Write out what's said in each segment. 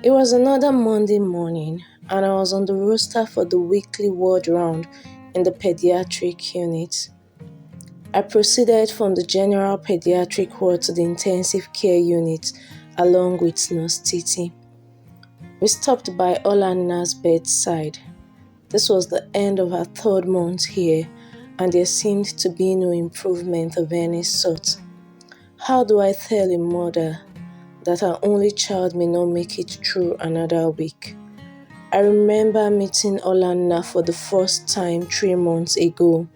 It was another Monday morning, and I was on the roster for the weekly ward round in the pediatric unit. I proceeded from the general pediatric ward to the intensive care unit along with Nurse Titi. We stopped by Olanna's bedside. This was the end of her 3rd month here, and there seemed to be no improvement of any sort. How do I tell a mother that her only child may not make it through another week? I remember meeting Olanna for the first time 3 months ago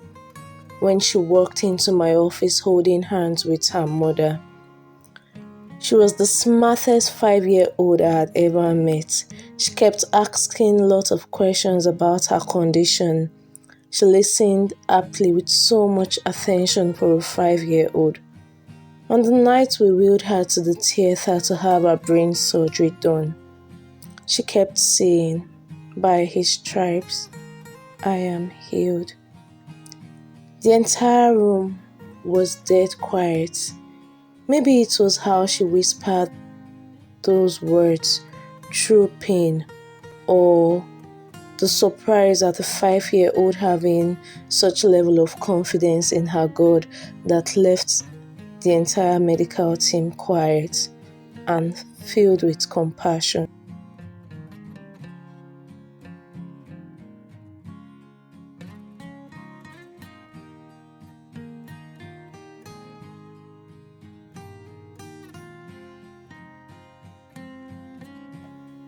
when she walked into my office holding hands with her mother. She was the smartest 5-year-old I had ever met. She kept asking lots of questions about her condition. She listened aptly with so much attention for a 5-year-old. On the night we wheeled her to the theater to have her brain surgery done, she kept saying, "By his stripes, I am healed." The entire room was dead quiet. Maybe it was how she whispered those words through pain, or the surprise at a 5-year-old having such level of confidence in her God that left the entire medical team quiet and filled with compassion.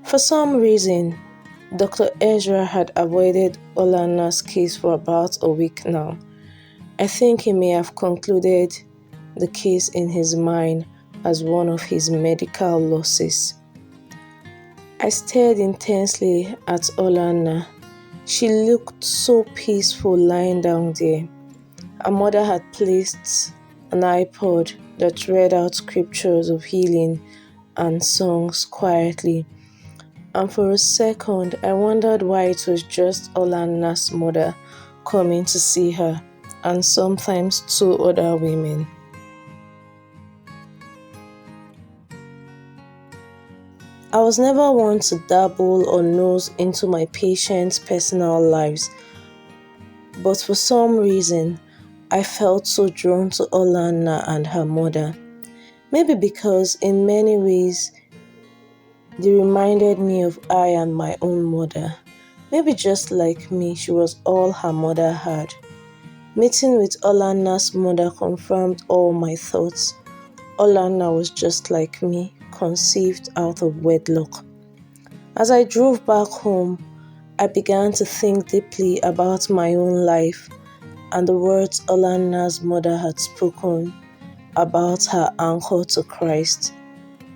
For some reason, Dr. Ezra had avoided Olanna's case for about a week now. I think he may have concluded the case in his mind as one of his medical losses. I stared intensely at Olanna. She looked so peaceful lying down there. Her mother had placed an iPod that read out scriptures of healing and songs quietly. And for a second, I wondered why it was just Olanna's mother coming to see her, and sometimes 2 other women. I was never one to dabble or nose into my patients' personal lives, but for some reason, I felt so drawn to Olanna and her mother. Maybe because in many ways, they reminded me of I and my own mother. Maybe just like me, she was all her mother had. Meeting with Olanna's mother confirmed all my thoughts. Olanna was just like me, conceived out of wedlock. As I drove back home, I began to think deeply about my own life and the words Olanna's mother had spoken about her anchor to Christ.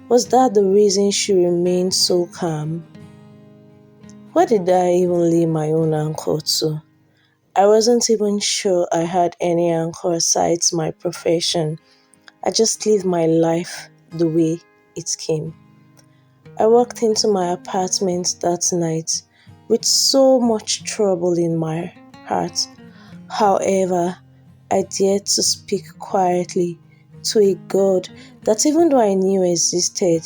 Was that the reason she remained so calm? Where did I even lay my own anchor to? I wasn't even sure I had any anchor aside my profession. I just lived my life the way it came. I walked into my apartment that night with so much trouble in my heart. However, I dared to speak quietly to a God that even though I knew existed,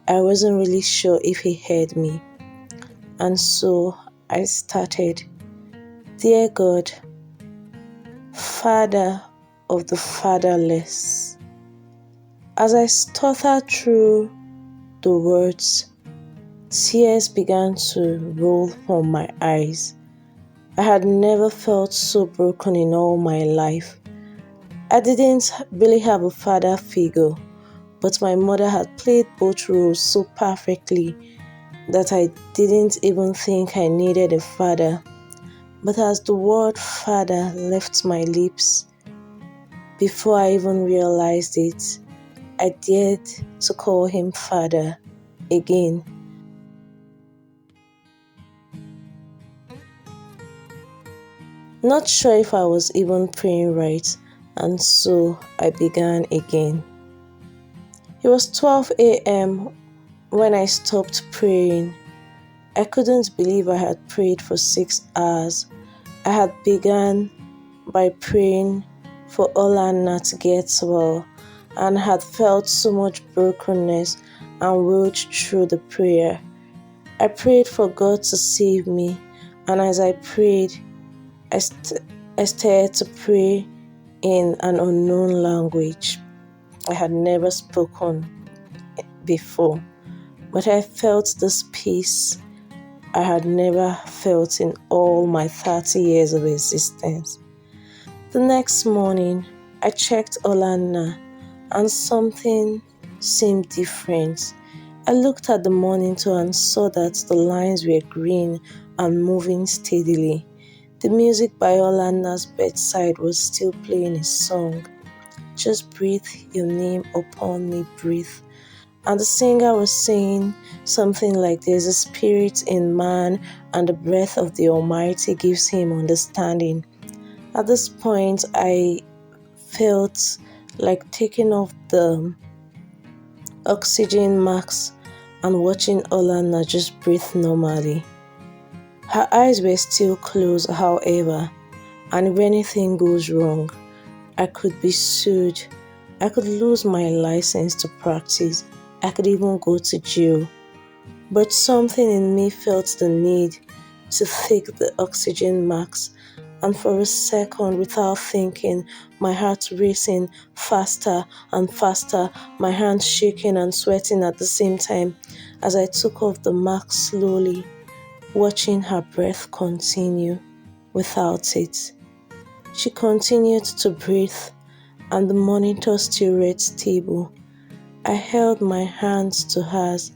I wasn't really sure if he heard me. And so I started, "Dear God, Father of the fatherless." As I stuttered through the words, tears began to roll from my eyes. I had never felt so broken in all my life. I didn't really have a father figure, but my mother had played both roles so perfectly that I didn't even think I needed a father. But as the word father left my lips, before I even realized it, I dared to call him father again. Not sure if I was even praying right, and so I began again. It was 12 a.m. when I stopped praying. I couldn't believe I had prayed for 6 hours. I had begun by praying for Olanna to get well and had felt so much brokenness and willed through the prayer. I prayed for God to save me, and as I prayed, I, st- I started to pray in an unknown language I had never spoken before, but I felt this peace I had never felt in all my 30 years of existence. The next morning, I checked Olanna and something seemed different. I looked at the monitor and saw that the lines were green and moving steadily. The music by Olanna's bedside was still playing his song. Just breathe your name upon me, breathe. And the singer was saying something like there's a spirit in man and the breath of the Almighty gives him understanding. At this point, I felt like taking off the oxygen mask and watching Olanna just breathe normally. Her eyes were still closed, however, and if anything goes wrong, I could be sued. I could lose my license to practice. I could even go to jail. But something in me felt the need to take the oxygen mask, and for a second, without thinking, my heart racing faster and faster, my hands shaking and sweating at the same time as I took off the mask slowly, watching her breath continue without it. She continued to breathe, and the monitor still read stable. I held my hands to hers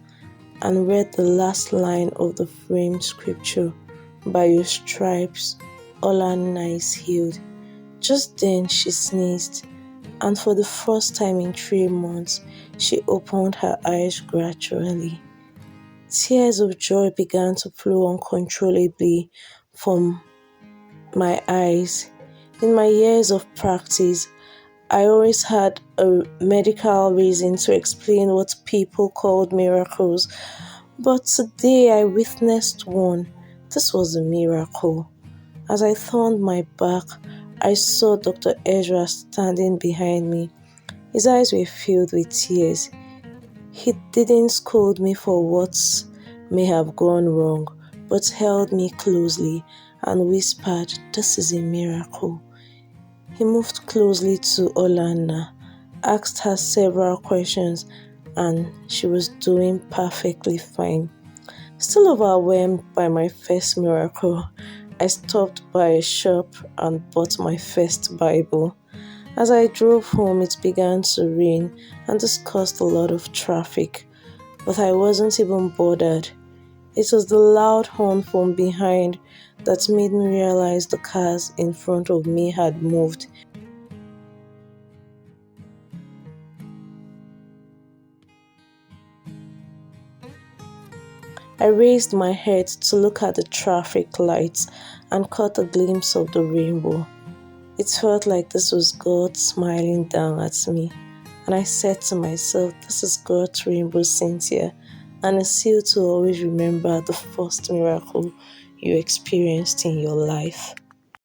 and read the last line of the framed scripture, "By your stripes, Olanna is healed." Just then she sneezed, and for the first time in 3 months, she opened her eyes gradually. Tears of joy began to flow uncontrollably from my eyes. In my years of practice, I always had a medical reason to explain what people called miracles, but today I witnessed one. This was a miracle. As I turned my back, I saw Dr. Ezra standing behind me. His eyes were filled with tears. He didn't scold me for what may have gone wrong, but held me closely and whispered, "This is a miracle." He moved closely to Olanna, asked her several questions, and she was doing perfectly fine. Still overwhelmed by my first miracle, I stopped by a shop and bought my first Bible. As I drove home, it began to rain, and this caused a lot of traffic, but I wasn't even bothered. It was the loud horn from behind that made me realize the cars in front of me had moved. I raised my head to look at the traffic lights and caught a glimpse of the rainbow. It felt like this was God smiling down at me, and I said to myself, "This is God's rainbow, Cynthia, and it's you to always remember the first miracle you experienced in your life."